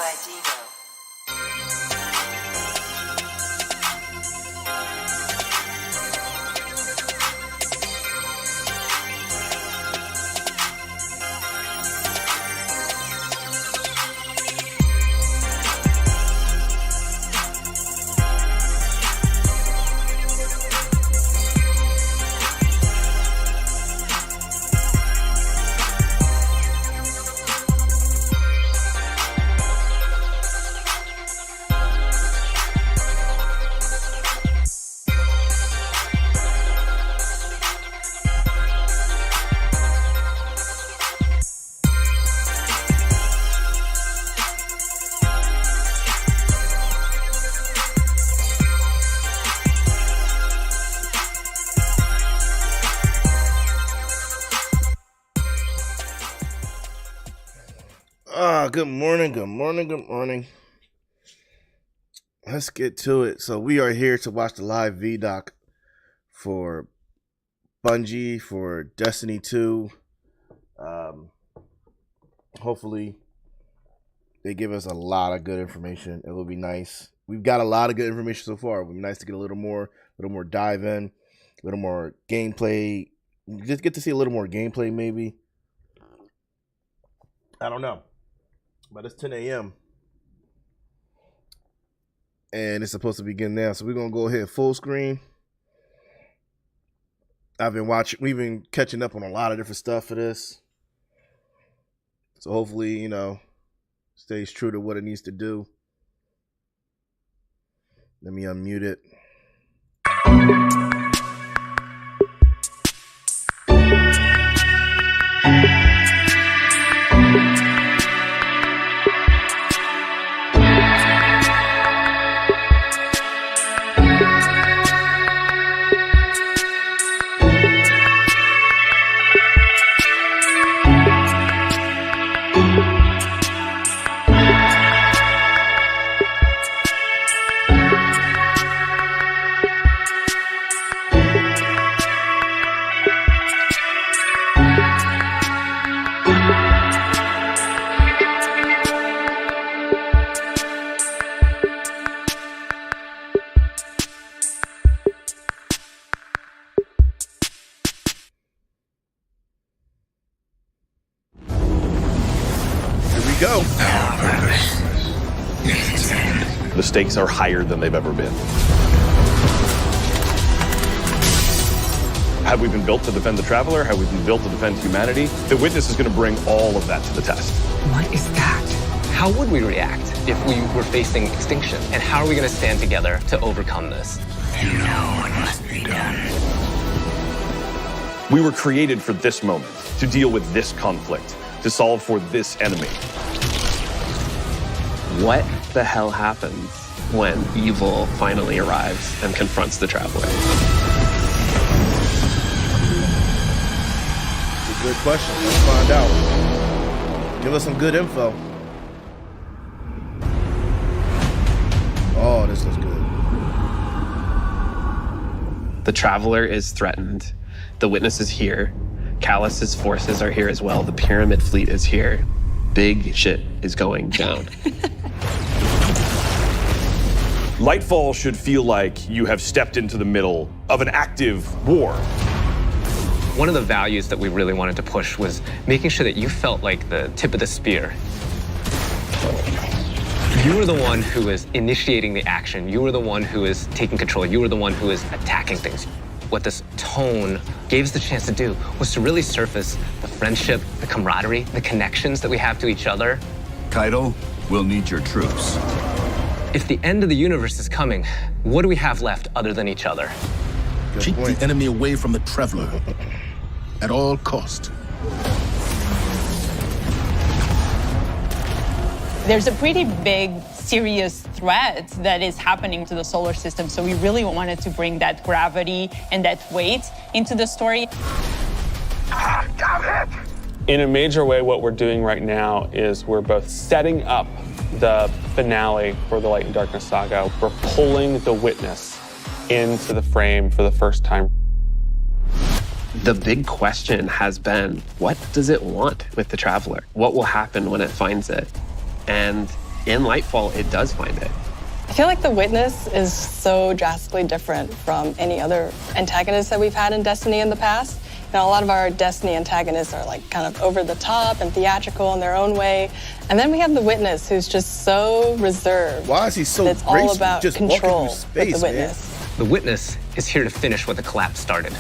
by Dino. Good morning. Let's get to it. So we are here to watch the live Vidoc for Bungie, for Destiny 2. Hopefully they give us a lot of good information. It will be nice. We've got a lot of good information so far. It would be nice to get a little more dive in, a little more gameplay. Just get to see a little more gameplay maybe. I don't know. But it's 10 a.m. and it's supposed to begin now. So we're going to go ahead full screen. We've been catching up on a lot of different stuff for this. So hopefully, stays true to what it needs to do. Let me unmute it. Go. The stakes are higher than they've ever been. Have we been built to defend the Traveler? Have we been built to defend humanity? The Witness is going to bring all of that to the test. What is that? How would we react if we were facing extinction? And how are we going to stand together to overcome this? You know what must be done. We were created for this moment, to deal with this conflict, to solve for this enemy. What the hell happens when evil finally arrives and confronts the Traveler? It's a good question. Let's find out. Give us some good info. Oh, this looks good. The Traveler is threatened. The Witness is here. Callus's forces are here as well. The Pyramid fleet is here. Big shit is going down. Lightfall should feel like you have stepped into the middle of an active war. One of the values that we really wanted to push was making sure that you felt like the tip of the spear. You were the one who is initiating the action. You were the one who is taking control. You were the one who is attacking things. What this tone gave us the chance to do was to really surface the friendship, the camaraderie, the connections that we have to each other. Kaido, we'll need your troops. If the end of the universe is coming, what do we have left other than each other? Keep the enemy away from the Traveler at all cost. There's a pretty big, serious threat that is happening to the solar system, so we really wanted to bring that gravity and that weight into the story. In a major way, what we're doing right now is we're both setting up the finale for the Light and Darkness saga. We're pulling the Witness into the frame for the first time. The big question has been, what does it want with the Traveler? What will happen when it finds it? And in Lightfall, it does find it. I feel like the Witness is so drastically different from any other antagonist that we've had in Destiny in the past. You know, a lot of our Destiny antagonists are like kind of over the top and theatrical in their own way. And then we have the Witness, who's just so reserved. Why is he so It's all about just control walking through space, with the Witness. man? The Witness is here to finish what the collapse started.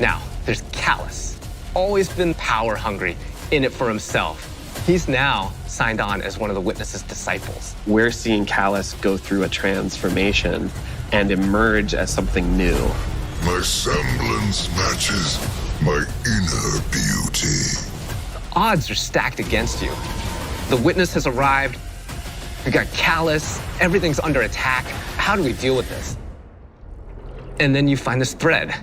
Now, there's Callus. Always been power hungry, in it for himself. He's now signed on as one of the Witness's disciples. We're seeing Callus go through a transformation and emerge as something new. My semblance matches my inner beauty. The odds are stacked against you. The Witness has arrived. We got Callus. Everything's under attack. How do we deal with this? And then you find this thread.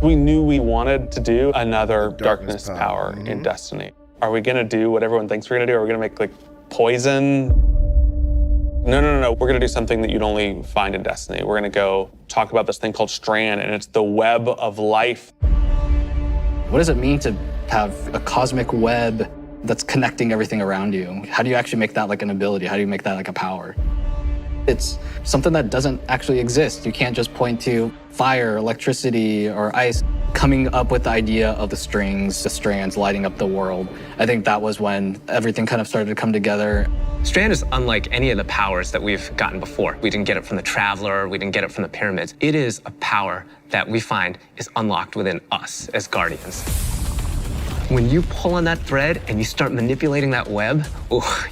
We knew we wanted to do another darkness power in Destiny. Are we gonna do what everyone thinks we're gonna do? Are we gonna make like poison? No. We're gonna do something that you'd only find in Destiny. We're gonna go talk about this thing called Strand, and it's the web of life. What does it mean to have a cosmic web that's connecting everything around you? How do you actually make that like an ability? How do you make that like a power? It's something that doesn't actually exist. You can't just point to fire, electricity, or ice. Coming up with the idea of the strings, the strands lighting up the world, I think that was when everything kind of started to come together. Strand is unlike any of the powers that we've gotten before. We didn't get it from the Traveler, we didn't get it from the pyramids. It is a power that we find is unlocked within us as Guardians. When you pull on that thread and you start manipulating that web,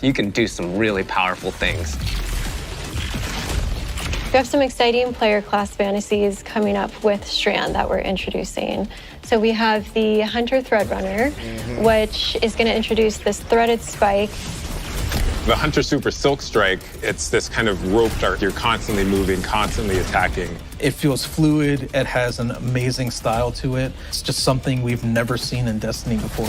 you can do some really powerful things. We have some exciting player class fantasies coming up with Strand that we're introducing. So we have the Hunter Threadrunner, which is going to introduce this threaded spike. The Hunter Super Silk Strike, it's this kind of rope dart. You're constantly moving, constantly attacking. It feels fluid. It has an amazing style to it. It's just something we've never seen in Destiny before.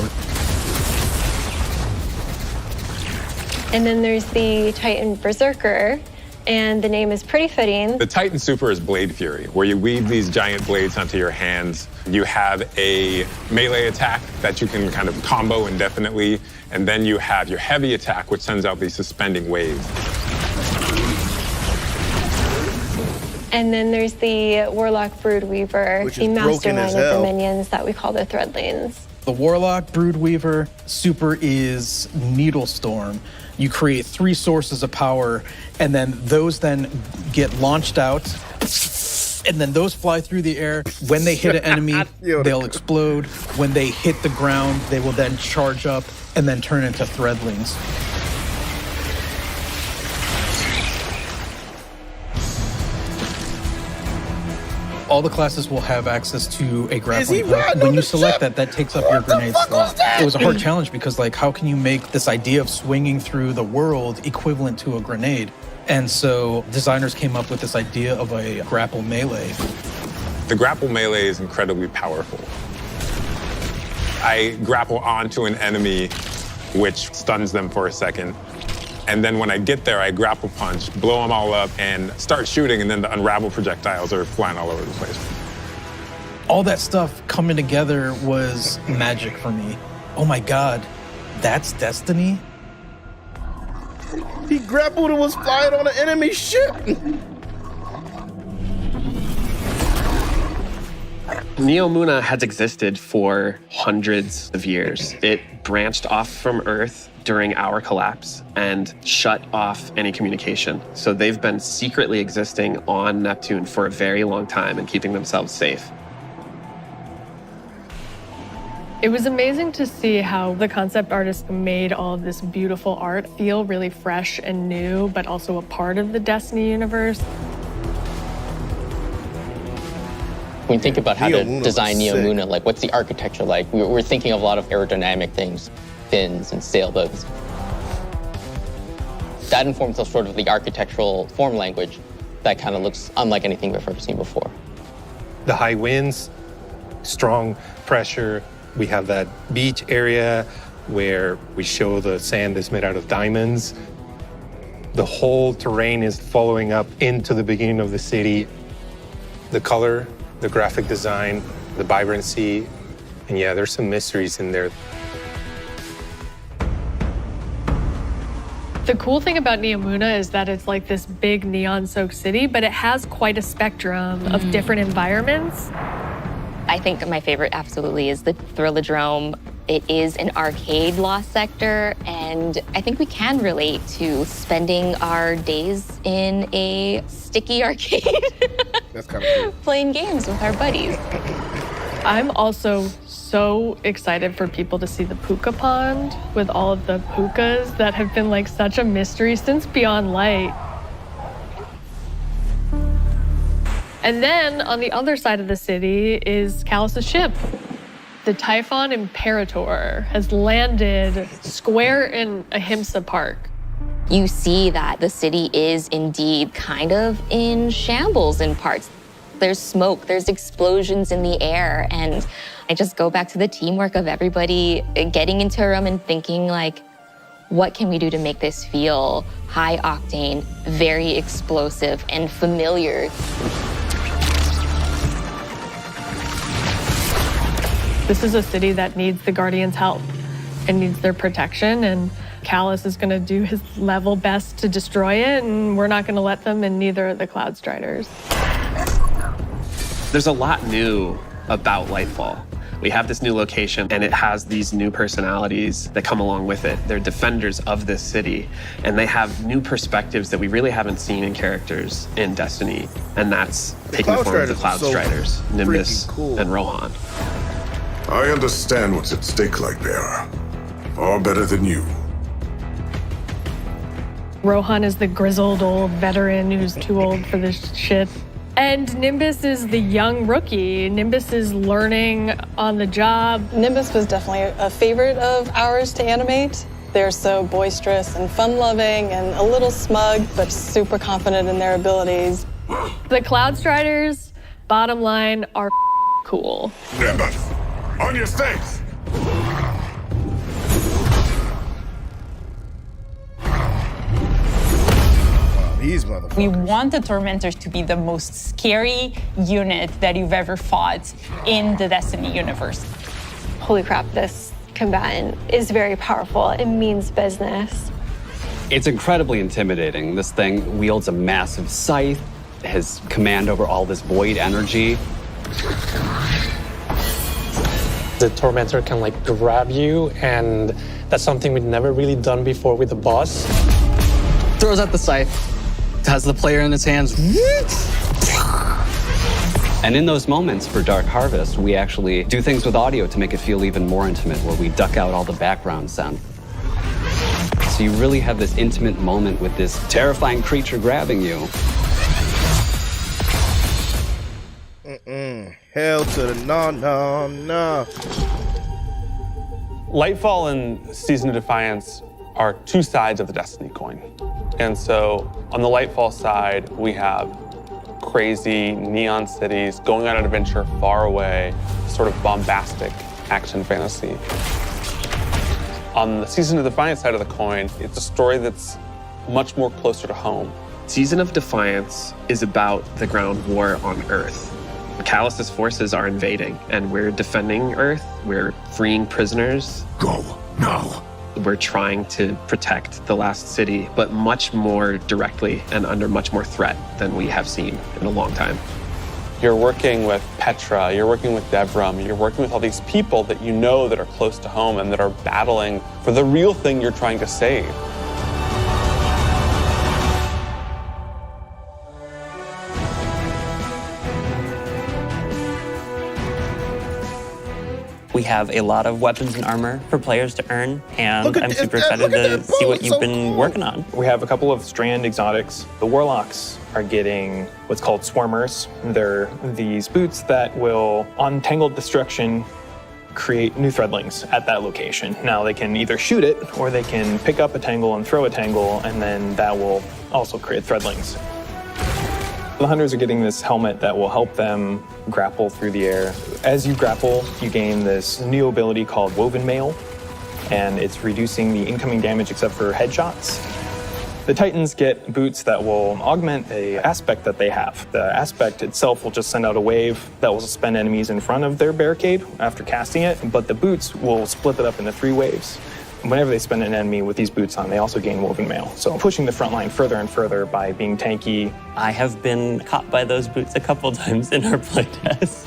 And then there's the Titan Berserker, and the name is pretty fitting. The Titan Super is Blade Fury, where you weave these giant blades onto your hands. You have a melee attack that you can kind of combo indefinitely, and then you have your heavy attack, which sends out these suspending waves. And then there's the Warlock Broodweaver, the mastermind of the minions that we call the Threadlings. The Warlock Broodweaver Super is Needle Storm. You create 3 sources of power, and then those then get launched out, and then those fly through the air. When they hit an enemy, they'll explode. When they hit the ground, they will then charge up and then turn into Threadlings. All the classes will have access to a grappling hook. When you select that, that takes up your grenade slot. It was a hard challenge because, like, how can you make this idea of swinging through the world equivalent to a grenade? And so designers came up with this idea of a grapple melee. The grapple melee is incredibly powerful. I grapple onto an enemy, which stuns them for a second. And then when I get there, I grapple punch, blow them all up, and start shooting, and then the unravel projectiles are flying all over the place. All that stuff coming together was magic for me. Oh my God, that's Destiny? He grappled and was flying on an enemy ship. Neomuna has existed for hundreds of years. It branched off from Earth during our collapse and shut off any communication. So they've been secretly existing on Neptune for a very long time and keeping themselves safe. It was amazing to see how the concept artist made all of this beautiful art feel really fresh and new, but also a part of the Destiny universe. When you think about how to design Neomuna, like what's the architecture like? We're thinking of a lot of aerodynamic things, fins and sailboats. That informs us sort of the architectural form language that kind of looks unlike anything we've ever seen before. The high winds, strong pressure. We have that beach area where we show the sand is made out of diamonds. The whole terrain is following up into the beginning of the city. The color, the graphic design, the vibrancy, and yeah, there's some mysteries in there. The cool thing about Neomuna is that it's like this big neon-soaked city, but it has quite a spectrum of different environments. I think my favorite absolutely is the Thrillodrome. It is an arcade lost sector, and I think we can relate to spending our days in a sticky arcade. That's kind of cool. Playing games with our buddies. I'm also so excited for people to see the puka pond with all of the pukas that have been like such a mystery since Beyond Light. And then on the other side of the city is Callus's ship. The Typhon Imperator has landed square in Ahimsa Park. You see that the city is indeed kind of in shambles in parts. There's smoke, there's explosions in the air, and I just go back to the teamwork of everybody getting into a room and thinking like, what can we do to make this feel high octane, very explosive, and familiar? This is a city that needs the Guardians' help and needs their protection, and Callus is gonna do his level best to destroy it, and we're not gonna let them, and neither are the Cloud Striders. There's a lot new about Lightfall. We have this new location, and it has these new personalities that come along with it. They're defenders of this city, and they have new perspectives that we really haven't seen in characters in Destiny, and that's taking the form of the Cloud Striders, Nimbus, and Rohan. I understand what's at stake, Lightbearer. Far better than you. Rohan is the grizzled old veteran who's too old for this shit. And Nimbus is the young rookie. Nimbus is learning on the job. Nimbus was definitely a favorite of ours to animate. They're so boisterous and fun-loving and a little smug, but super confident in their abilities. The Cloud Striders, bottom line, are cool. Nimbus, on your stakes! We want the Tormentors to be the most scary unit that you've ever fought in the Destiny universe. Holy crap, this combatant is very powerful. It means business. It's incredibly intimidating. This thing wields a massive scythe, has command over all this void energy. The Tormentor can like grab you, and that's something we'd never really done before with the boss. Throws out the scythe, has the player in his hands. And in those moments for Dark Harvest, we actually do things with audio to make it feel even more intimate, where we duck out all the background sound. So you really have this intimate moment with this terrifying creature grabbing you. Hell to the no. Lightfall and Season of Defiance are two sides of the Destiny coin. And so on the Lightfall side, we have crazy neon cities going on an adventure far away, sort of bombastic action fantasy. On the Season of Defiance side of the coin, it's a story that's much more closer to home. Season of Defiance is about the ground war on Earth. Callus's forces are invading, and we're defending Earth. We're freeing prisoners. Go now. We're trying to protect the last city, but much more directly and under much more threat than we have seen in a long time. You're working with Petra, you're working with Devram, you're working with all these people that you know that are close to home and that are battling for the real thing you're trying to save. We have a lot of weapons and armor for players to earn, and I'm super excited to see what you've been working on. We have a couple of strand exotics. The Warlocks are getting what's called Swarmers. They're these boots that will, on Tangled Destruction, create new threadlings at that location. Now they can either shoot it, or they can pick up a tangle and throw a tangle, and then that will also create threadlings. The hunters are getting this helmet that will help them grapple through the air. As you grapple, you gain this new ability called Woven Mail, and it's reducing the incoming damage except for headshots. The Titans get boots that will augment the aspect that they have. The aspect itself will just send out a wave that will suspend enemies in front of their barricade after casting it, but the boots will split it up into 3 waves. Whenever they spin an enemy with these boots on, they also gain woven mail. So pushing the front line further and further by being tanky. I have been caught by those boots a couple times in our playtest.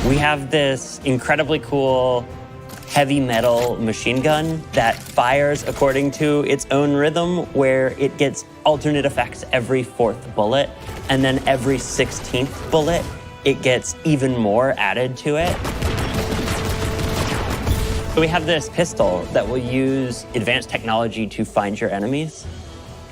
We have this incredibly cool heavy metal machine gun that fires according to its own rhythm, where it gets alternate effects every 4th bullet, and then every 16th bullet, it gets even more added to it. We have this pistol that will use advanced technology to find your enemies.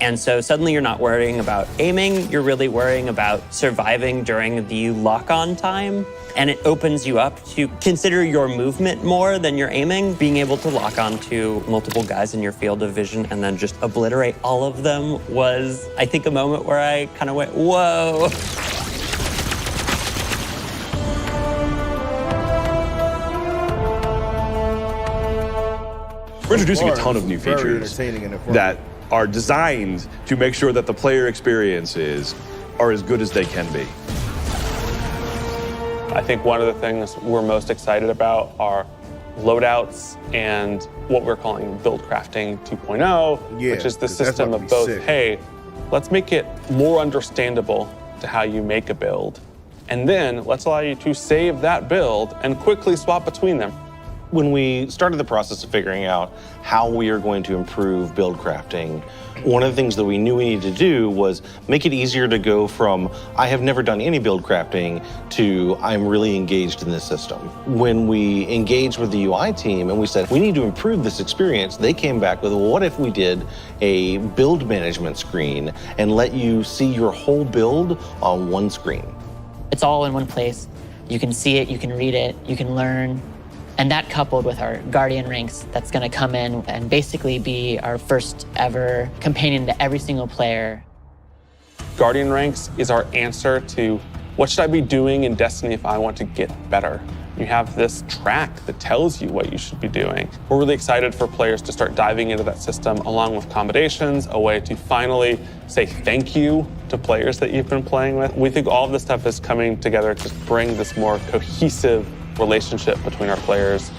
And so suddenly you're not worrying about aiming, you're really worrying about surviving during the lock-on time. And it opens you up to consider your movement more than your aiming. Being able to lock on to multiple guys in your field of vision and then just obliterate all of them was, I think, a moment where I kind of went, whoa. We're introducing a ton of new features that are designed to make sure that the player experiences are as good as they can be. I think one of the things we're most excited about are loadouts and what we're calling build crafting 2.0, which is the system of both, hey, let's make it more understandable to how you make a build, and then let's allow you to save that build and quickly swap between them. When we started the process of figuring out how we are going to improve build crafting, one of the things that we knew we needed to do was make it easier to go from, I have never done any build crafting, to I'm really engaged in this system. When we engaged with the UI team and we said, we need to improve this experience, they came back with, well, what if we did a build management screen and let you see your whole build on one screen? It's all in one place. You can see it, you can read it, you can learn. And that coupled with our Guardian ranks, that's gonna come in and basically be our first ever companion to every single player. Guardian ranks is our answer to what should I be doing in Destiny if I want to get better? You have this track that tells you what you should be doing. We're really excited for players to start diving into that system along with accommodations, a way to finally say thank you to players that you've been playing with. We think all of this stuff is coming together to bring this more cohesive relationship between our players.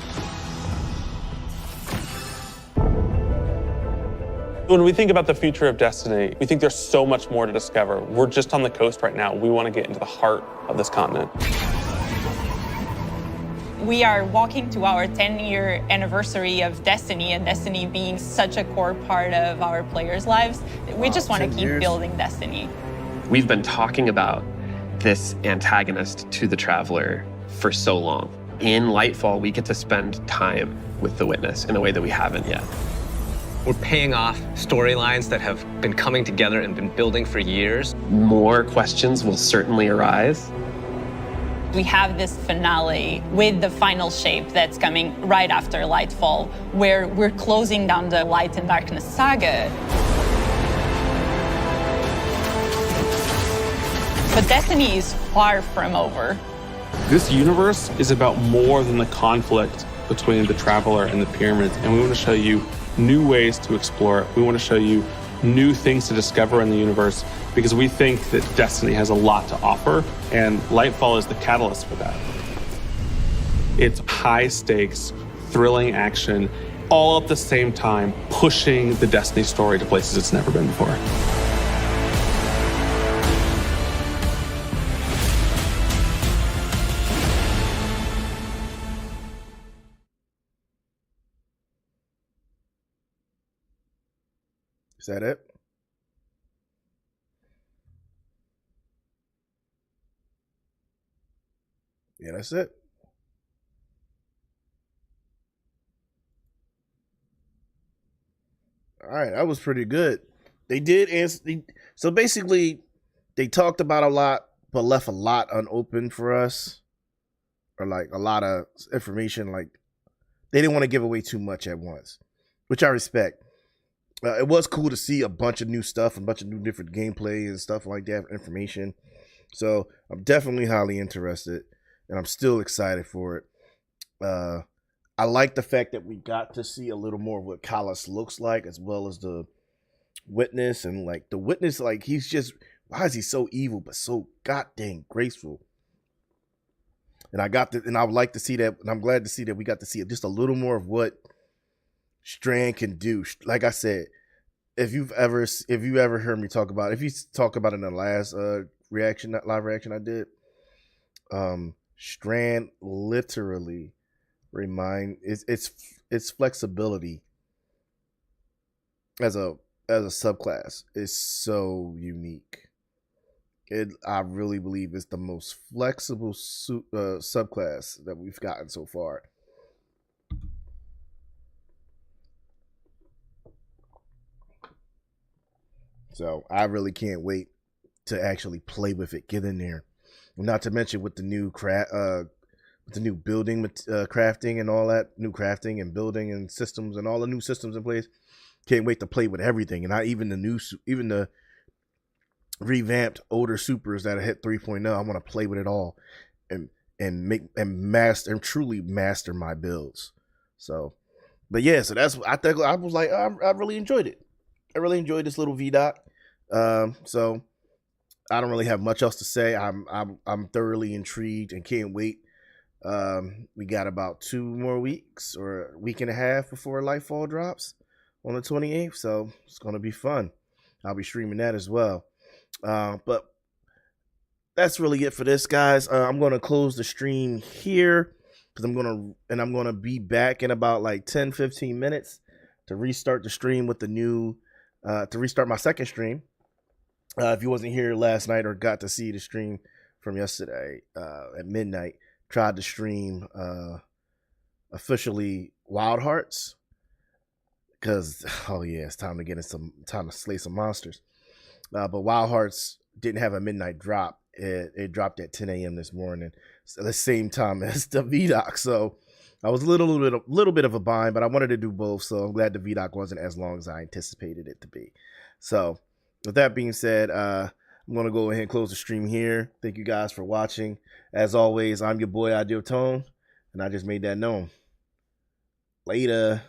When we think about the future of Destiny, we think there's so much more to discover. We're just on the coast right now. We want to get into the heart of this continent. We are walking to our 10-year anniversary of Destiny, and Destiny being such a core part of our players' lives. We just want to keep building Destiny. We've been talking about this antagonist to the Traveler for so long. In Lightfall, we get to spend time with the Witness in a way that we haven't yet. We're paying off storylines that have been coming together and been building for years. More questions will certainly arise. We have this finale with the final shape that's coming right after Lightfall, where we're closing down the Light and Darkness saga. But Destiny is far from over. This universe is about more than the conflict between the Traveler and the Pyramids, and we want to show you new ways to explore it. We want to show you new things to discover in the universe, because we think that Destiny has a lot to offer, and Lightfall is the catalyst for that. It's high stakes, thrilling action, all at the same time, pushing the Destiny story to places it's never been before. Is that it? Yeah, that's it. All right, that was pretty good. They did answer. So basically, they talked about a lot, but left a lot unopened for us, or like a lot of information. Like they didn't want to give away too much at once, which I respect. It was cool to see a bunch of new stuff, a bunch of new different gameplay and stuff like that, information. So I'm definitely highly interested, and I'm still excited for it. I like the fact that we got to see a little more of what Callus looks like, as well as the Witness. And like the Witness, like he's just, why is he so evil but so goddamn graceful? And I would like to see that, and I'm glad to see that we got to see just a little more of what Strand can do. Like I said, if you ever heard me talk about, if you talk about it in the last live reaction I did, Strand literally its flexibility as a subclass is so unique. I really believe it's the most flexible subclass that we've gotten so far. So I really can't wait to actually play with it, get in there. Not to mention with the new building crafting and all that, new crafting and building and systems and all the new systems in place. Can't wait to play with everything, and even the revamped older supers that hit 3.0. I want to play with it all and truly master my builds. So, but yeah, so that's, I think I was like, I really enjoyed it. I really enjoyed this little Vidoc. So I don't really have much else to say. I'm thoroughly intrigued and can't wait. We got about 2 more weeks or a week and a half before Lightfall drops on the 28th. So it's going to be fun. I'll be streaming that as well. But that's really it for this, guys. I'm going to close the stream here because I'm going to be back in about like 10-15 minutes to restart the stream with the new to restart my second stream. If you wasn't here last night or got to see the stream from yesterday at midnight, tried to stream officially Wild Hearts because it's time to get in time to slay some monsters. But Wild Hearts didn't have a midnight drop. It dropped at 10 a.m. this morning, so the same time as the Vidoc. So I was a little bit of a bind, but I wanted to do both. So I'm glad the Vidoc wasn't as long as I anticipated it to be. So with that being said, I'm going to go ahead and close the stream here. Thank you guys for watching. As always, I'm your boy, Ideal Tone, and I just made that known. Later.